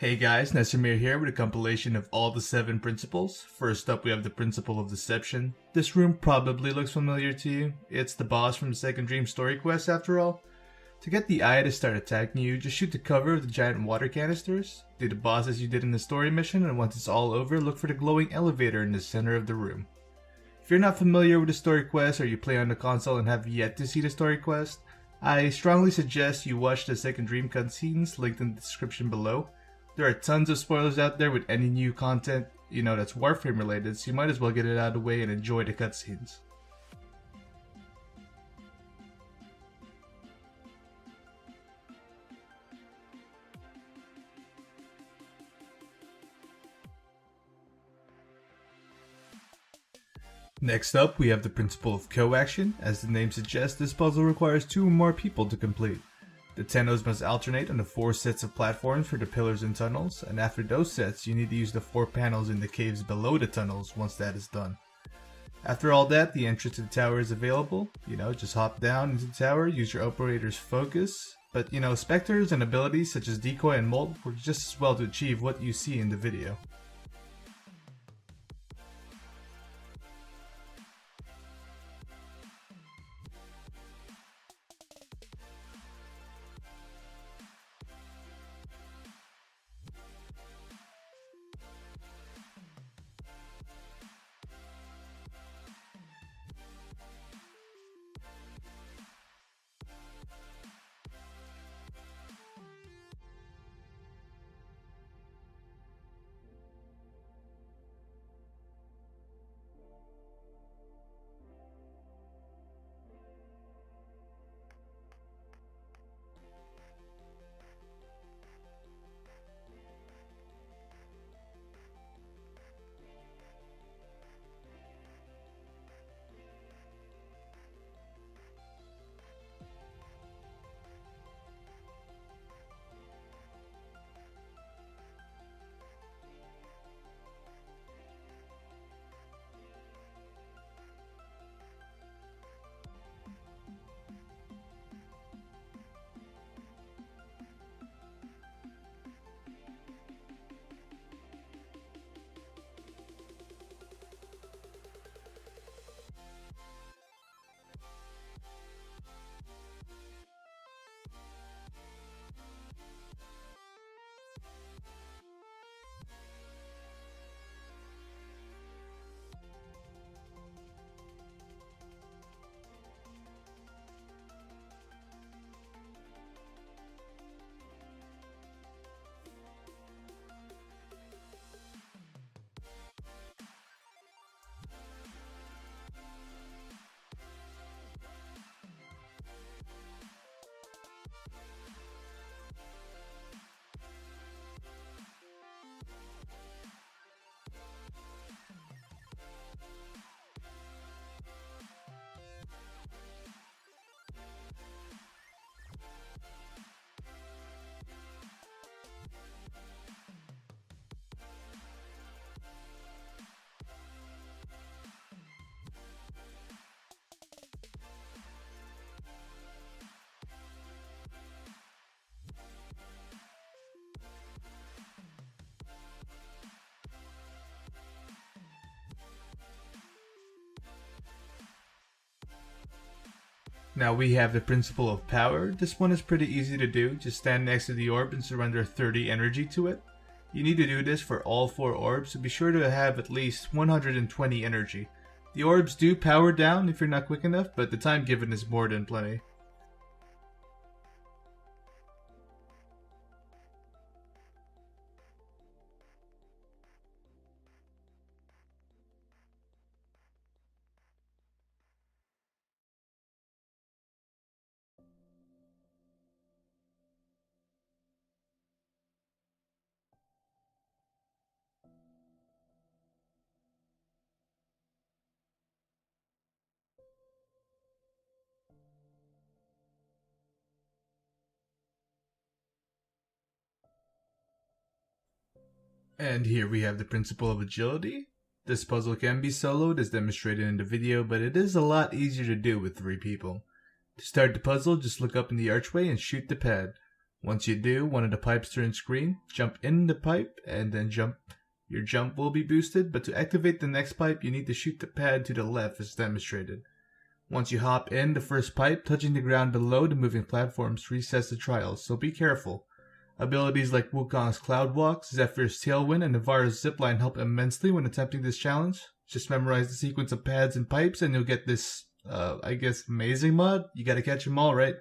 Hey guys, Neso here with a compilation of all the 7 principles. First up we have the principle of deception. This room probably looks familiar to you. It's the boss from the Second Dream story quest after all. To get the eye to start attacking you, just shoot the cover of the giant water canisters. Do the boss as you did in the story mission, and once it's all over, look for the glowing elevator in the center of the room. If you're not familiar with the story quest or you play on the console and have yet to see the story quest, I strongly suggest you watch the Second Dream cutscenes linked in the description below. There are tons of spoilers out there with any new content, that's Warframe related, so you might as well get it out of the way and enjoy the cutscenes. Next up, we have the principle of co-action. As the name suggests, this puzzle requires 2 or more people to complete. The Tennos must alternate on the 4 sets of platforms for the pillars and tunnels, and after those sets, you need to use the 4 panels in the caves below the tunnels once that is done. After all that, the entrance to the tower is available. Just hop down into the tower, use your operator's focus. But, specters and abilities such as decoy and molt work just as well to achieve what you see in the video. Now we have the principle of power. This one is pretty easy to do. Just stand next to the orb and surrender 30 energy to it. You need to do this for all 4 orbs, so be sure to have at least 120 energy. The orbs do power down if you're not quick enough, but the time given is more than plenty. And here we have the principle of agility. This puzzle can be soloed as demonstrated in the video, but it is a lot easier to do with 3 people. To start the puzzle, just look up in the archway and shoot the pad. Once you do, one of the pipes turns green, jump in the pipe, and then jump. Your jump will be boosted, but to activate the next pipe, you need to shoot the pad to the left as demonstrated. Once you hop in the first pipe, touching the ground below the moving platforms resets the trials, so be careful. Abilities like Wukong's Cloud Walk, Zephyr's Tailwind, and Navara's Zipline help immensely when attempting this challenge. Just memorize the sequence of pads and pipes and you'll get this, amazing mod. You gotta catch them all, right?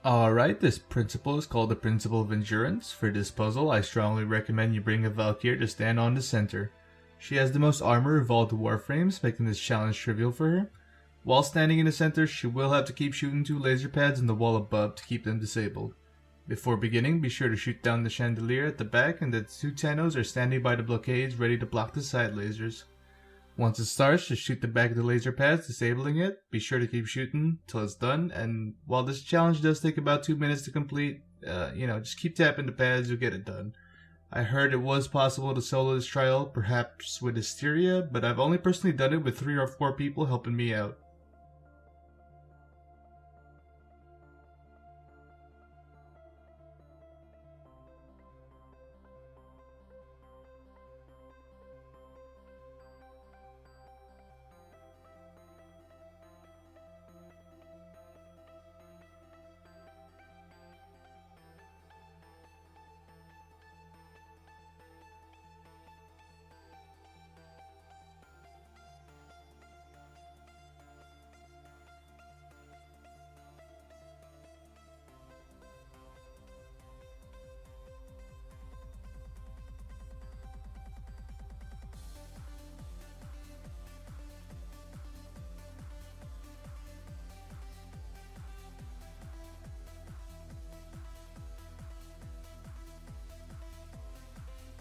Alright, this principle is called the Principle of Endurance. For this puzzle, I strongly recommend you bring a Valkyrie to stand on the center. She has the most armor of all the Warframes, making this challenge trivial for her. While standing in the center, she will have to keep shooting 2 laser pads in the wall above to keep them disabled. Before beginning, be sure to shoot down the chandelier at the back and that 2 Tennos are standing by the blockades ready to block the side lasers. Once it starts, just shoot the back of the laser pads, disabling it. Be sure to keep shooting till it's done, and while this challenge does take about 2 minutes to complete, just keep tapping the pads, you'll get it done. I heard it was possible to solo this trial, perhaps with Hysteria, but I've only personally done it with 3 or 4 people helping me out.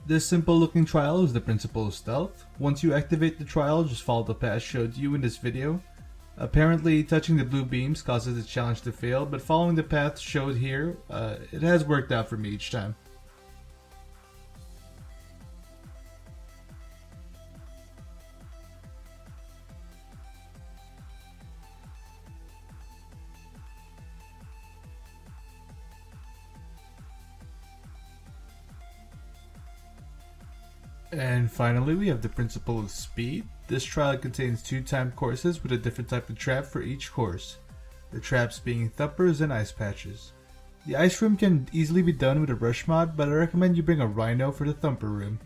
This simple looking trial is the Principle of Stealth. Once you activate the trial, just follow the path showed you in this video. Apparently, touching the blue beams causes the challenge to fail, but following the path showed here, it has worked out for me each time. And finally, we have the Principle of Speed. This trial contains 2 timed courses with a different type of trap for each course. The traps being thumpers and ice patches. The ice room can easily be done with a rush mod, but I recommend you bring a rhino for the thumper room.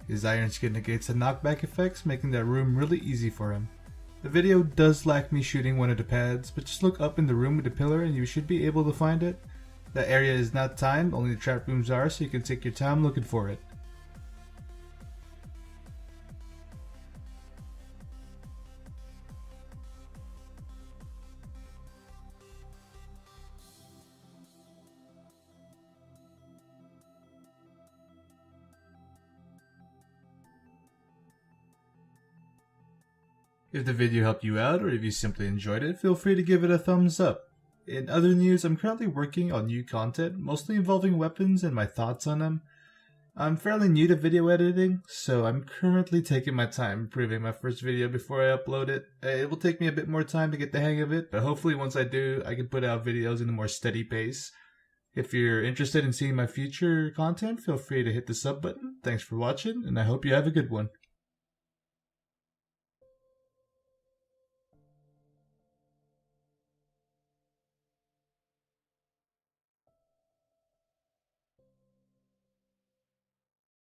His iron skin negates the knockback effects, making that room really easy for him. The video does lack me shooting one of the pads, but just look up in the room with the pillar and you should be able to find it. That area is not timed, only the trap rooms are, so you can take your time looking for it. If the video helped you out, or if you simply enjoyed it, feel free to give it a thumbs up. In other news, I'm currently working on new content, mostly involving weapons and my thoughts on them. I'm fairly new to video editing, so I'm currently taking my time improving my first video before I upload it. It will take me a bit more time to get the hang of it, but hopefully once I do, I can put out videos in a more steady pace. If you're interested in seeing my future content, feel free to hit the sub button. Thanks for watching, and I hope you have a good one.